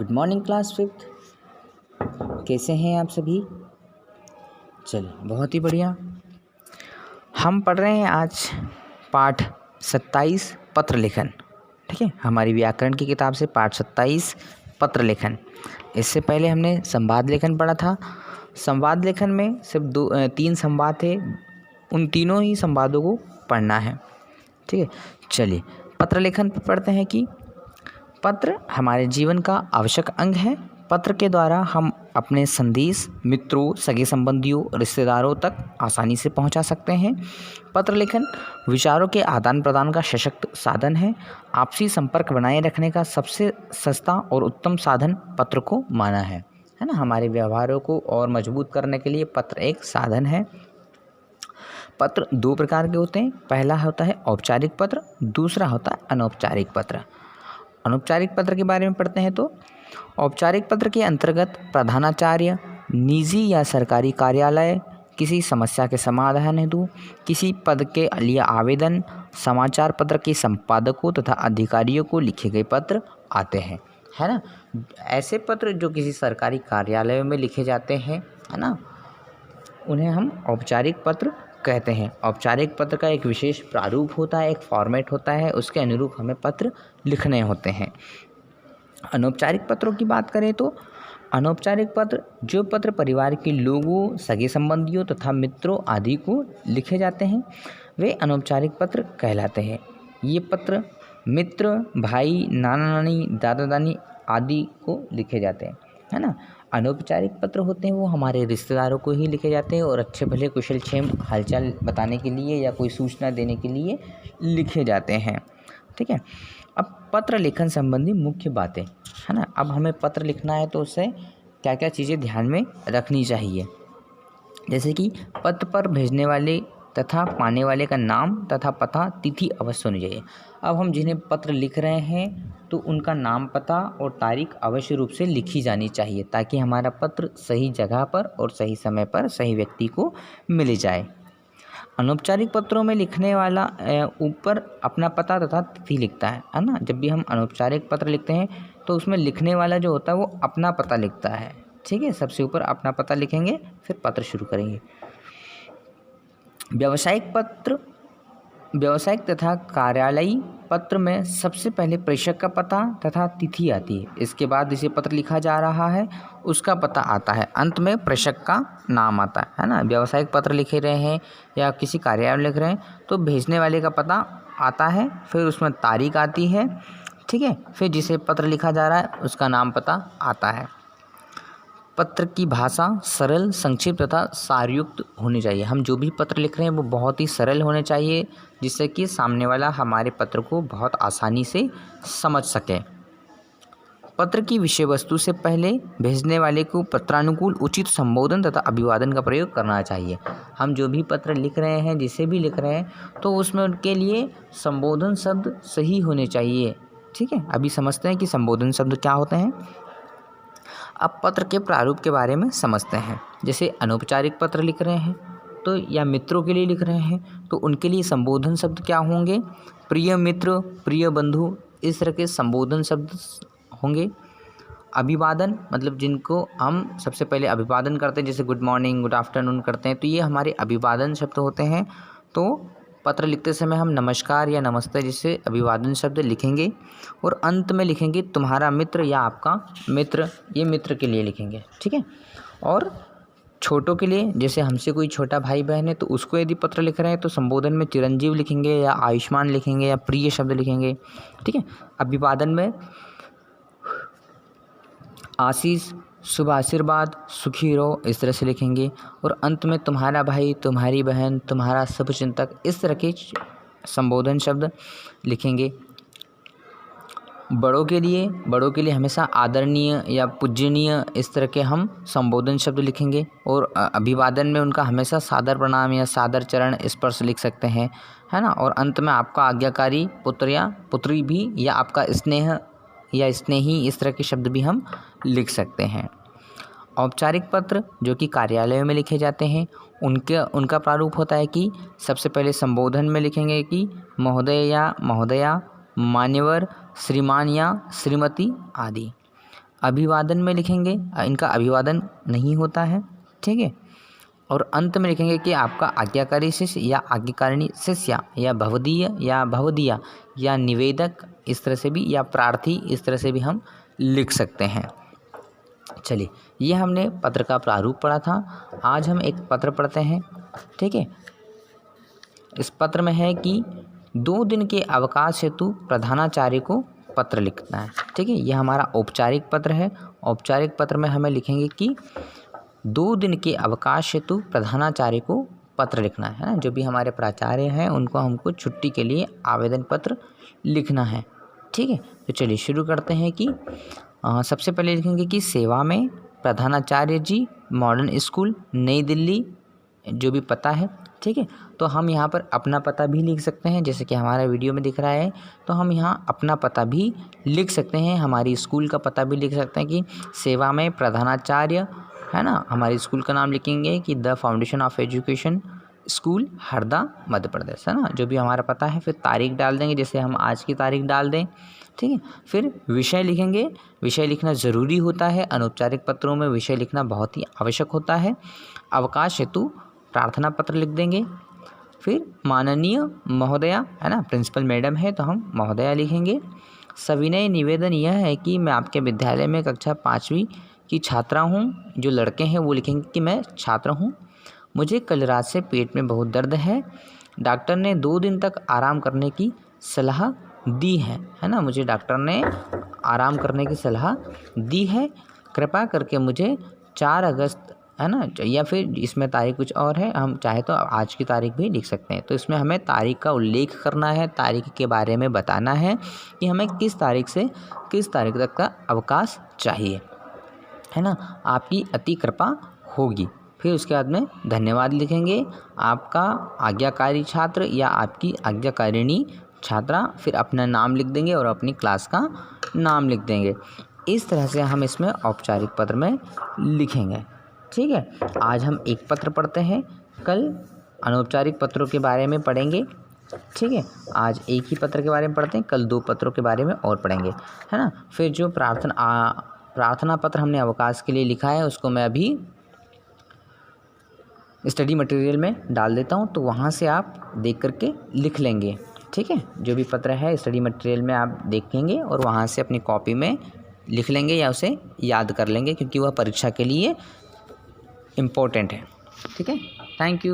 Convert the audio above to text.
Good morning class fifth. कैसे हैं आप सभी? चलिए, बहुत ही बढ़िया। हम पढ़ रहे हैं आज पाठ 27 पत्र लेखन। ठीक है, हमारी व्याकरण की किताब से पाठ 27 पत्र लेखन। इससे पहले हमने संवाद लेखन पढ़ा था। संवाद लेखन में सिर्फ 3 संवाद थे, उन तीनों ही संवादों को पढ़ना है। ठीक है, चलिए पत्र लेखन पर पढ़ते हैं कि पत्र हमारे जीवन का आवश्यक अंग है। पत्र के द्वारा हम अपने संदेश मित्रों, सगे संबंधियों, रिश्तेदारों तक आसानी से पहुंचा सकते हैं। पत्र लेखन विचारों के आदान प्रदान का सशक्त साधन है। आपसी संपर्क बनाए रखने का सबसे सस्ता और उत्तम साधन पत्र को माना है ना। हमारे व्यवहारों को और मजबूत करने के लिए पत्र एक साधन है। पत्र 2 प्रकार के होते हैं। पहला होता है औपचारिक पत्र, दूसरा होता है अनौपचारिक पत्र। अनौपचारिक पत्र के बारे में पढ़ते हैं तो औपचारिक पत्र के अंतर्गत प्रधानाचार्य, निजी या सरकारी कार्यालय, किसी समस्या के समाधान हेतु, किसी पद के लिए आवेदन, समाचार पत्र के संपादकों तथा अधिकारियों को लिखे गए पत्र आते हैं, है ना। ऐसे पत्र जो किसी सरकारी कार्यालय में लिखे जाते हैं, है ना, उन्हें हम औपचारिक पत्र कहते हैं। औपचारिक पत्र का एक विशेष प्रारूप होता है, एक फॉर्मेट होता है, उसके अनुरूप हमें पत्र लिखने होते हैं। अनौपचारिक पत्रों की बात करें तो अनौपचारिक पत्र जो पत्र परिवार के लोगों, सगे संबंधियों तथा मित्रों आदि को लिखे जाते हैं, वे अनौपचारिक पत्र कहलाते हैं। ये पत्र मित्र, भाई, नाना नानी, दादा दादी आदि को लिखे जाते हैं, है ना। अनौपचारिक पत्र होते हैं वो हमारे रिश्तेदारों को ही लिखे जाते हैं और अच्छे भले कुशल क्षेम हालचाल बताने के लिए या कोई सूचना देने के लिए लिखे जाते हैं। ठीक है, अब पत्र लेखन संबंधी मुख्य बातें, है ना। अब हमें पत्र लिखना है तो उससे क्या क्या चीज़ें ध्यान में रखनी चाहिए, जैसे कि पत्र पर भेजने वाले तथा पाने वाले का नाम तथा पता, तिथि अवश्य होनी चाहिए। अब हम जिन्हें पत्र लिख रहे हैं तो उनका नाम, पता और तारीख अवश्य रूप से लिखी जानी चाहिए ताकि हमारा पत्र सही जगह पर और सही समय पर सही व्यक्ति को मिल जाए। अनौपचारिक पत्रों में लिखने वाला ऊपर अपना पता तथा तिथि लिखता है ना। जब भी हम अनौपचारिक पत्र लिखते हैं तो उसमें लिखने वाला जो होता है वो अपना पता लिखता है। ठीक है, सबसे ऊपर अपना पता लिखेंगे, फिर पत्र शुरू करेंगे। व्यावसायिक तथा कार्यालयी पत्र में सबसे पहले प्रेषक का पता तथा तिथि आती है। इसके बाद जिसे पत्र लिखा जा रहा है उसका पता आता है, अंत में प्रेषक का नाम आता है ना। व्यावसायिक पत्र लिखे रहे हैं या किसी कार्यालय लिख रहे हैं तो भेजने वाले का पता आता है, फिर उसमें तारीख आती है। ठीक है, फिर जिसे पत्र लिखा जा रहा है उसका नाम, पता आता है। पत्र की भाषा सरल, संक्षिप्त तथा सारयुक्त होनी चाहिए। हम जो भी पत्र लिख रहे हैं वो बहुत ही सरल होने चाहिए जिससे कि सामने वाला हमारे पत्र को बहुत आसानी से समझ सके। पत्र की विषय वस्तु से पहले भेजने वाले को पत्रानुकूल उचित संबोधन तथा अभिवादन का प्रयोग करना चाहिए। हम जो भी पत्र लिख रहे हैं, जिसे भी लिख रहे हैं, तो उसमें उनके लिए संबोधन शब्द सही होने चाहिए। ठीक है, अभी समझते हैं कि संबोधन शब्द क्या होते हैं। अब पत्र के प्रारूप के बारे में समझते हैं। जैसे अनौपचारिक पत्र लिख रहे हैं तो या मित्रों के लिए लिख रहे हैं तो उनके लिए संबोधन शब्द क्या होंगे? प्रिय मित्र, प्रिय बंधु, इस तरह के संबोधन शब्द होंगे। अभिवादन मतलब जिनको हम सबसे पहले अभिवादन करते हैं, जैसे गुड मॉर्निंग, गुड आफ्टरनून करते हैं, तो ये हमारे अभिवादन शब्द होते हैं। तो पत्र लिखते समय हम नमस्कार या नमस्ते जैसे अभिवादन शब्द लिखेंगे और अंत में लिखेंगे तुम्हारा मित्र या आपका मित्र, ये मित्र के लिए लिखेंगे। ठीक है, और छोटों के लिए, जैसे हमसे कोई छोटा भाई बहन है तो उसको यदि पत्र लिख रहे हैं तो संबोधन में चिरंजीव लिखेंगे या आयुष्मान लिखेंगे या प्रिय शब्द लिखेंगे। ठीक है, अभिवादन में आशीष, शुभ आशीर्वाद, सुखी रहो, इस तरह से लिखेंगे और अंत में तुम्हारा भाई, तुम्हारी बहन, तुम्हारा शुभचिंतक, इस तरह के संबोधन शब्द लिखेंगे। बड़ों के लिए हमेशा आदरणीय या पूजनीय, इस तरह के हम संबोधन शब्द लिखेंगे और अभिवादन में उनका हमेशा सादर प्रणाम या सादर चरण स्पर्श लिख सकते हैं, है ना। और अंत में आपका आज्ञाकारी पुत्र या पुत्री भी, या आपका स्नेह या स्नेही, इस तरह के शब्द भी हम लिख सकते हैं। औपचारिक पत्र जो कि कार्यालयों में लिखे जाते हैं उनका प्रारूप होता है कि सबसे पहले संबोधन में लिखेंगे कि महोदय या महोदया, मान्यवर, श्रीमान या श्रीमती आदि। अभिवादन में लिखेंगे, इनका अभिवादन नहीं होता है, ठीक है। और अंत में लिखेंगे कि आपका आज्ञाकारी शिष्य या आज्ञाकारिणी शिष्य या भवदीय या भवदिया या निवेदक, इस तरह से भी, या प्रार्थी, इस तरह से भी हम लिख सकते हैं। चलिए, ये हमने पत्र का प्रारूप पढ़ा था। आज हम एक पत्र पढ़ते हैं, ठीक है। इस पत्र में है कि 2 दिन के अवकाश हेतु प्रधानाचार्य को पत्र लिखना है, ठीक है। यह हमारा औपचारिक पत्र है। औपचारिक पत्र में हमें लिखेंगे कि 2 दिन के अवकाश हेतु प्रधानाचार्य को पत्र लिखना है ना। जो भी हमारे प्राचार्य हैं उनको हमको छुट्टी के लिए आवेदन पत्र लिखना है, ठीक है। तो चलिए शुरू करते हैं कि सबसे पहले लिखेंगे कि सेवा में प्रधानाचार्य जी, मॉडर्न स्कूल, नई दिल्ली, जो भी पता है, ठीक है। तो हम यहाँ पर अपना पता भी लिख सकते हैं, जैसे कि हमारा वीडियो में दिख रहा है। तो हम यहाँ अपना पता भी लिख सकते हैं, हमारी स्कूल का पता भी लिख सकते हैं कि सेवा में प्रधानाचार्य, है ना। हमारी स्कूल का नाम लिखेंगे कि the foundation of education school, Harda, Madhya Pradesh, है ना। जो भी हमारा पता है, फिर तारीख डाल देंगे, जैसे हम आज की तारीख डाल दें, ठीक है। फिर विषय लिखेंगे। विषय लिखना ज़रूरी होता है, अनौपचारिक पत्रों में विषय लिखना बहुत ही आवश्यक होता है। अवकाश हेतु प्रार्थना पत्र लिख देंगे। फिर माननीय महोदया, है ना, प्रिंसिपल मैडम है तो हम महोदया लिखेंगे। सविनय निवेदन यह है कि मैं आपके विद्यालय में कक्षा 5वीं की छात्रा हूँ। जो लड़के हैं वो लिखेंगे कि मैं छात्र हूँ। मुझे कल रात से पेट में बहुत दर्द है। डॉक्टर ने 2 दिन तक आराम करने की सलाह दी है ना। मुझे डॉक्टर ने आराम करने की सलाह दी है। कृपया करके मुझे 4 अगस्त, है ना, या फिर इसमें तारीख कुछ और है, हम चाहे तो आज की तारीख भी लिख सकते हैं। तो इसमें हमें तारीख का उल्लेख करना है, तारीख के बारे में बताना है कि हमें किस तारीख से किस तारीख तक का अवकाश चाहिए, है ना। आपकी अति कृपा होगी। फिर उसके बाद में धन्यवाद लिखेंगे, आपका आज्ञाकारी छात्र या आपकी आज्ञाकारिणी छात्रा, फिर अपना नाम लिख देंगे और अपनी क्लास का नाम लिख देंगे। इस तरह से हम इसमें औपचारिक पत्र में लिखेंगे, ठीक है। आज हम एक पत्र पढ़ते हैं, कल अनौपचारिक पत्रों के बारे में पढ़ेंगे, ठीक है। आज एक ही पत्र के बारे में पढ़ते हैं, कल 2 पत्रों के बारे में और पढ़ेंगे, है ना। फिर जो प्रार्थना पत्र हमने अवकाश के लिए लिखा है उसको मैं अभी स्टडी मटेरियल में डाल देता हूँ, तो वहाँ से आप देख करके लिख लेंगे, ठीक है। जो भी पत्र है स्टडी मटेरियल में आप देखेंगे और वहाँ से अपनी कॉपी में लिख लेंगे या उसे याद कर लेंगे, क्योंकि वह परीक्षा के लिए इम्पोर्टेंट है, ठीक है। Thank you.